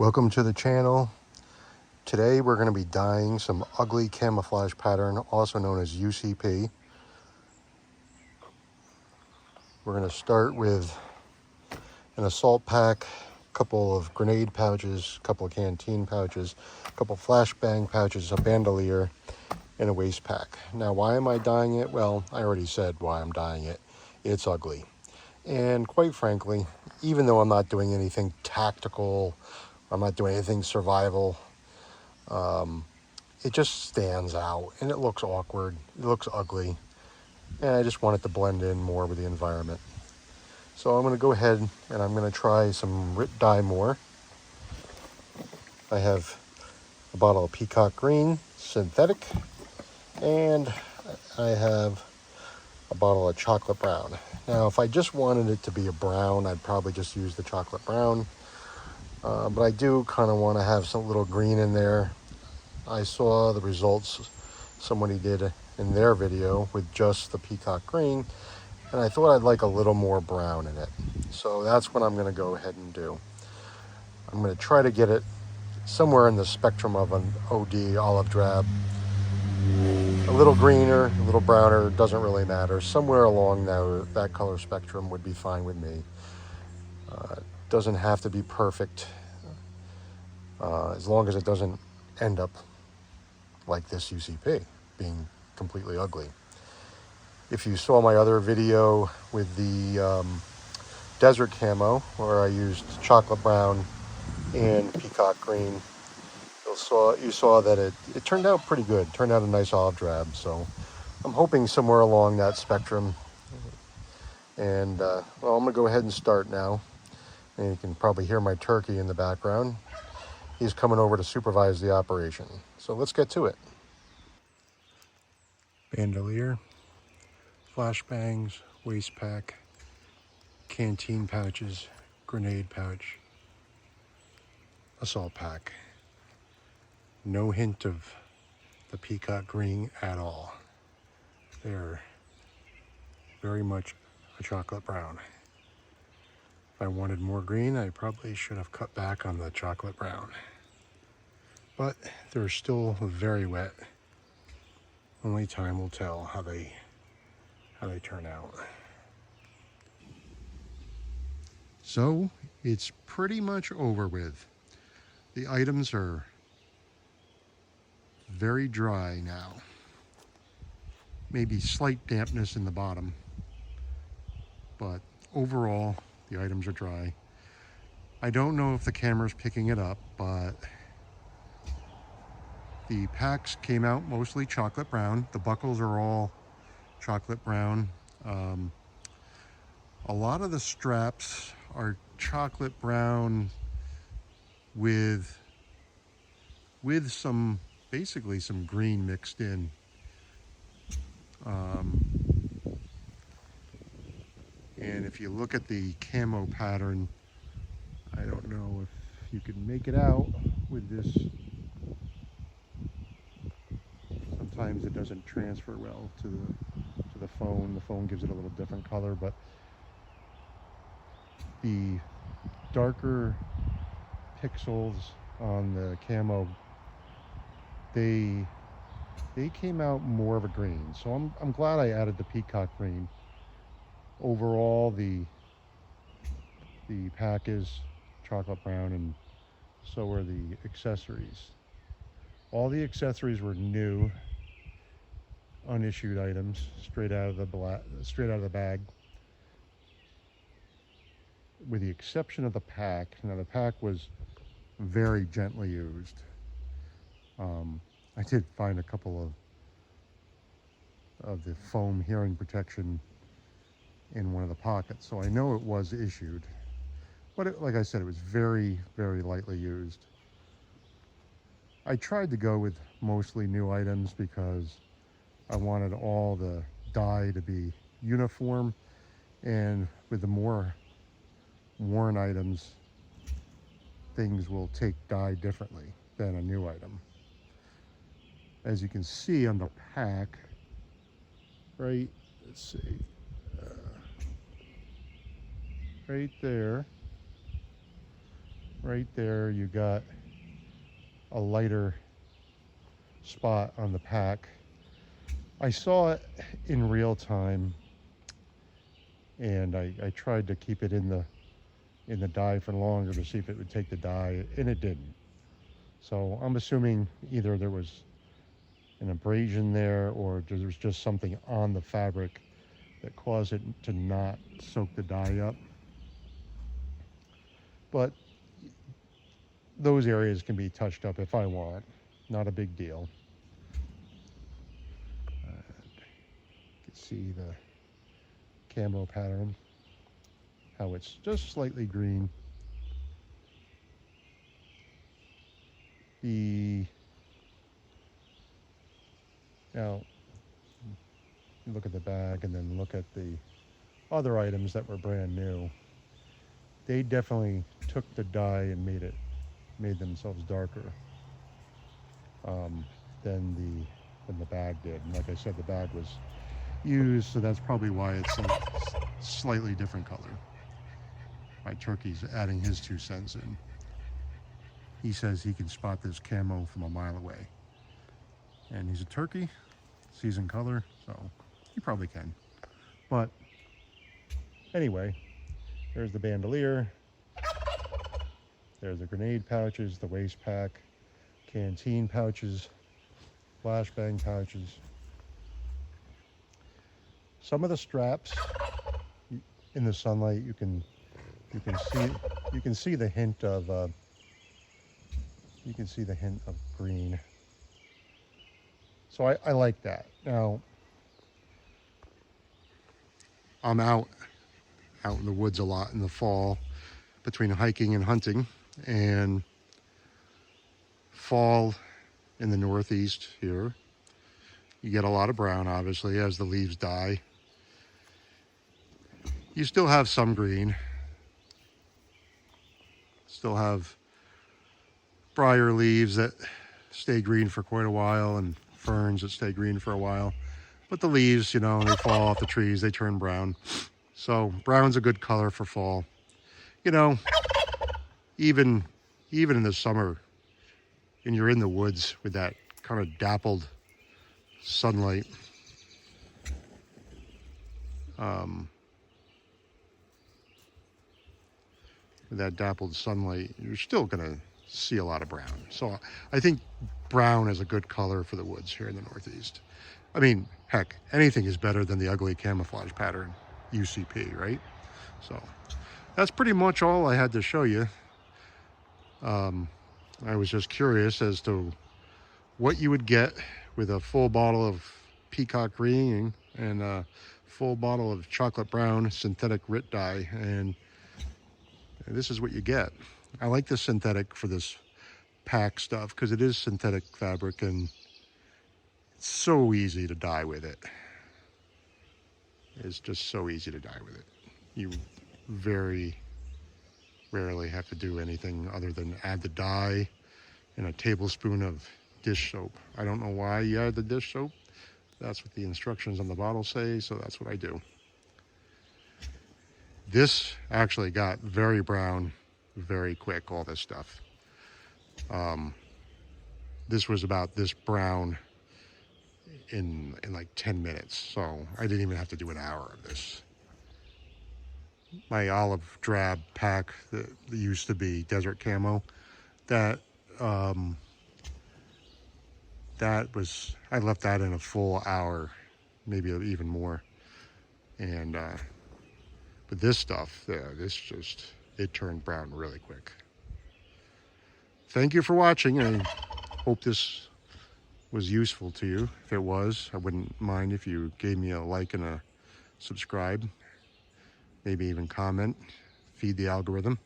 Welcome to the channel. Today we're going to be dyeing some ugly camouflage pattern, also known as UCP. We're going to start with an assault pack, a couple of grenade pouches, a couple of canteen pouches, a couple of flashbang pouches, a bandolier, and a waist pack. Now, why am I dyeing it? Well, I already said why I'm dyeing it. It's ugly. And quite frankly, even though I'm not doing anything tactical, I'm not doing anything survival, it just stands out and it looks awkward. It looks ugly. And I just want it to blend in more with the environment. So I'm going to go ahead and I'm going to try some RIT Dye more. I have a bottle of Peacock Green, synthetic, and I have a bottle of chocolate brown. Now, if I just wanted it to be a brown, I'd probably just use the chocolate brown. But I do kind of want to have some little green in there. I saw the results somebody did in their video with just the Peacock Green, and I thought I'd like a little more brown in it. So that's what I'm going to go ahead and do. I'm going to try to get it somewhere in the spectrum of an OD olive drab. A little greener, a little browner, doesn't really matter. Somewhere along that color spectrum would be fine with me. Doesn't have to be perfect, as long as it doesn't end up like this UCP, being completely ugly. If you saw my other video with the desert camo, where I used chocolate brown and peacock green, you saw that it turned out pretty good. It turned out a nice olive drab. So I'm hoping somewhere along that spectrum. And well, I'm gonna go ahead and start now. And you can probably hear my turkey in the background. He's coming over to supervise the operation. So let's get to it. Bandolier, flashbangs, waist pack, canteen pouches, grenade pouch, assault pack. No hint of the peacock green at all. They're very much a chocolate brown. If I wanted more green, I probably should have cut back on the chocolate brown. But they're still very wet. Only time will tell how they turn out. So it's pretty much over with. The items are very dry now. Maybe slight dampness in the bottom, but overall the items are dry. I don't know if the camera's picking it up, but the packs came out mostly chocolate brown. The buckles are all chocolate brown. A lot of the straps are chocolate brown with some, basically some green mixed in. And if you look at the camo pattern, I don't know if you can make it out with this. Sometimes it doesn't transfer well to the phone. The phone gives it a little different color, but the darker pixels on the camo, they came out more of a green. So I'm glad I added the peacock green. Overall, the pack is chocolate brown, and so are the accessories. All the accessories were new, unissued items, straight out of the bag, with the exception of the pack. Now the pack was very gently used. I did find a couple of the foam hearing protection in one of the pockets, so I know it was issued. But like I said, it was very, very lightly used. I tried to go with mostly new items because I wanted all the dye to be uniform, and with the more worn items, things will take dye differently than a new item. As you can see on the pack, right, let's see, right there, right there you got a lighter spot on the pack. I saw it in real time, and I tried to keep it in the dye for longer to see if it would take the dye, and it didn't. So I'm assuming either there was an abrasion there, or there was just something on the fabric that caused it to not soak the dye up. But those areas can be touched up if I want. Not a big deal. You can see the camo pattern, how it's just slightly green. Now, you look at the bag and then look at the other items that were brand new. They definitely took the dye and made themselves darker than the bag did. And like I said, the bag was used, so that's probably why it's a slightly different color. My turkey's adding his 2 cents in. He says he can spot this camo from a mile away. And he's a turkey, seasoned color, so he probably can. But anyway, there's the bandolier. There's the grenade pouches, the waist pack, canteen pouches, flashbang pouches. Some of the straps in the sunlight, you can see the hint of green. So I like that. Now I'm out in the woods a lot in the fall between hiking and hunting, and fall in the Northeast here, you get a lot of brown, obviously, as the leaves die. You still have some green, still have briar leaves that stay green for quite a while, and ferns that stay green for a while. But the leaves, you know, they fall off the trees, they turn brown. So brown's a good color for fall. You know, even in the summer, and you're in the woods with that kind of dappled sunlight, you're still gonna see a lot of brown. So I think brown is a good color for the woods here in the Northeast. I mean, heck, anything is better than the ugly camouflage pattern, UCP, right? So that's pretty much all I had to show you. I was just curious as to what you would get with a full bottle of Peacock Green and a full bottle of chocolate brown synthetic RIT dye, and this is what you get. I like the synthetic for this pack stuff because it is synthetic fabric and it's so easy to dye with it. It's just so easy to dye with it. You very rarely have to do anything other than add the dye and a tablespoon of dish soap. I don't know why you add the dish soap. That's what the instructions on the bottle say, so that's what I do. This actually got very brown very quick, all this stuff. This was about this brown in like 10 minutes, so I didn't even have to do an hour of this. My olive drab pack that used to be desert camo, I left that in a full hour, maybe even more. And but this stuff, it turned brown really quick. Thank you for watching. I hope this was useful to you. If it was, I wouldn't mind if you gave me a like and a subscribe. Maybe even comment, feed the algorithm.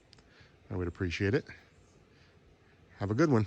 I would appreciate it. Have a good one.